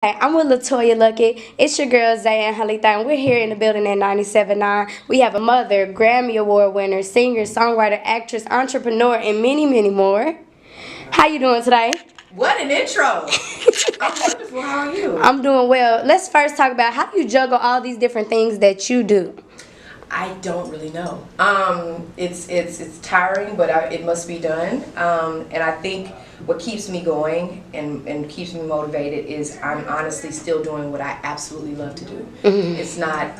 Hey, I'm with Letoya Luckett. It's your girl Zay and Halitha, and we're here in the building at 97.9. We have a mother, Grammy Award winner, singer, songwriter, actress, entrepreneur, and many, many more. How you doing today? What an intro! I'm wonderful. How are you? I'm doing well. Let's first talk about how you juggle all these different things that you do. I don't really know. It's tiring, but it must be done. And I think what keeps me going and keeps me motivated is I'm honestly still doing what I absolutely love to do. It's not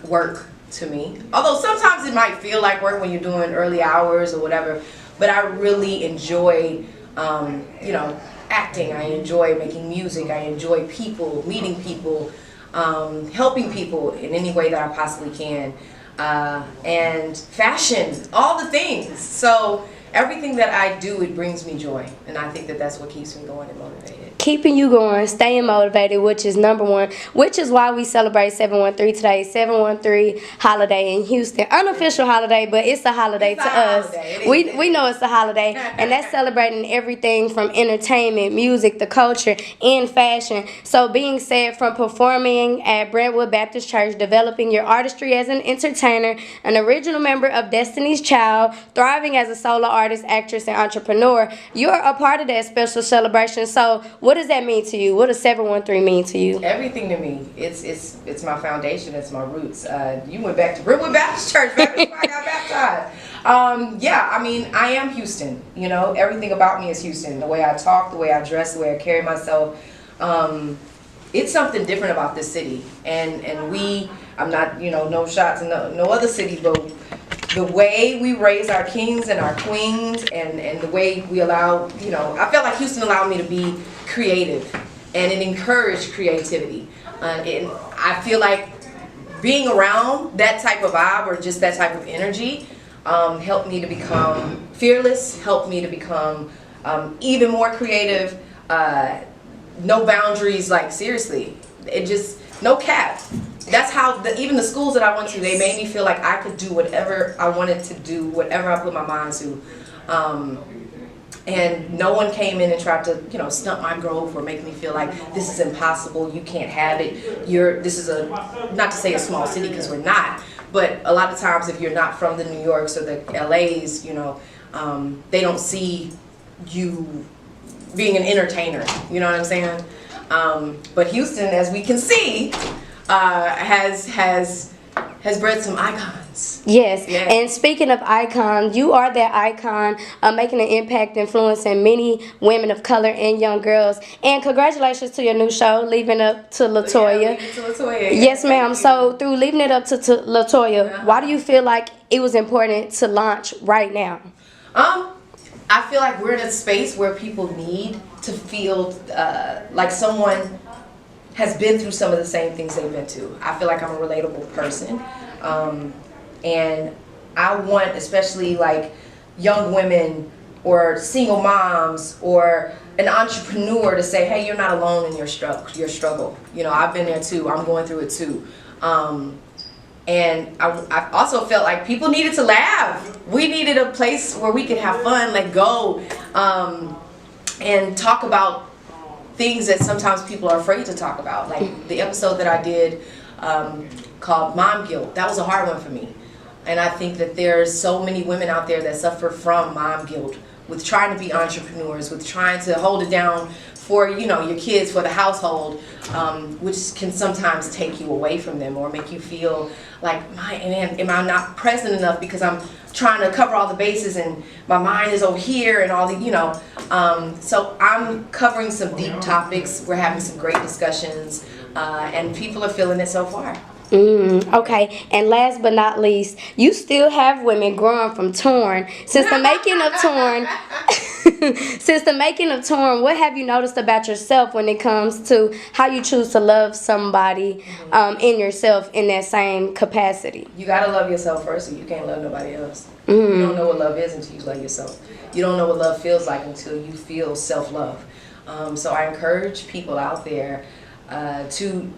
work to me. Although sometimes it might feel like work when you're doing early hours or whatever. But I really enjoy, acting. I enjoy making music. I enjoy people, meeting people. Helping people in any way that I possibly can, and fashion, all the things. So everything that I do, it brings me joy, and I think that that's what keeps me going and motivated. Keeping you going, staying motivated, which is number one, which is why we celebrate 713 today, 713 holiday in Houston. Unofficial holiday, but it's a holiday It's to a us. holiday. We know it's a holiday, and that's celebrating everything from entertainment, music, the culture, and fashion. So being said, from performing at Brentwood Baptist Church, developing your artistry as an entertainer, an original member of Destiny's Child, thriving as a solo artist, actress, and entrepreneur, you're a part of that special celebration. So what does that mean to you? What does 713 mean to you? Everything to me. It's my foundation. It's my roots. You went back to Brentwood Baptist Church back before I got baptized. I am Houston. You know, everything about me is Houston. The way I talk, the way I dress, the way I carry myself. It's something different about this city. I'm not, no shots in no other city, but the way we raise our kings and our queens and the way we allow, I felt like Houston allowed me to be creative and it encouraged creativity. And I feel like being around that type of vibe or just that type of energy helped me to become fearless, helped me to become even more creative. No boundaries, like seriously, no cap. That's how even the schools that I went to, they made me feel like I could do whatever I wanted to do, whatever I put my mind to. And no one came in and tried to, stunt my growth or make me feel like this is impossible, you can't have it. This is not to say a small city because we're not, but a lot of times if you're not from the New Yorks or the LAs, they don't see you being an entertainer, you know what I'm saying? But Houston, as we can see, has bred some icons. Yes, and speaking of icons, you are that icon, making an impact, influencing many women of color and young girls. And congratulations to your new show, Leaving Up to Letoya. Yeah, Leaving It to Letoya. Yes, ma'am. So through Leaving It Up to Letoya, why do you feel like it was important to launch right now? I feel like we're in a space where people need to feel like someone has been through some of the same things they've been to. I feel like I'm a relatable person. And I want especially like young women or single moms or an entrepreneur to say, hey, you're not alone in your struggle. I've been there too. I'm going through it too. And I also felt like people needed to laugh. We needed a place where we could have fun, let go, and talk about things that sometimes people are afraid to talk about. Like the episode that I did called Mom Guilt. That was a hard one for me. And I think that there's so many women out there that suffer from mom guilt with trying to be entrepreneurs, with trying to hold it down for your kids, for the household, which can sometimes take you away from them or make you feel like, am I not present enough because I'm trying to cover all the bases and my mind is over here and all the, so I'm covering some deep topics. We're having some great discussions, and people are feeling it so far. Okay, and last but not least, you still have women growing from Torn. Since the making of Torn, what have you noticed about yourself when it comes to how you choose to love somebody in yourself in that same capacity? You gotta love yourself first, or you can't love nobody else. You don't know what love is until you love yourself. You don't know what love feels like until you feel self-love. So I encourage people out there to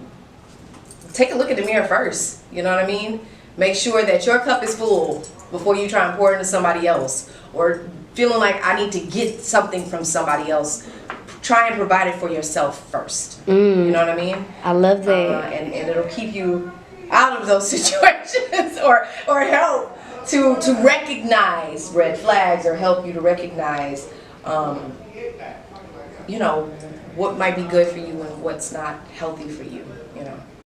take a look in the mirror first, you know what I mean? Make sure that your cup is full before you try and pour into somebody else, or feeling like I need to get something from somebody else. try and provide it for yourself first. You know what I mean? I love that. And it'll keep you out of those situations, or help to recognize red flags, or help you to recognize, you know, what might be good for you and what's not healthy for you.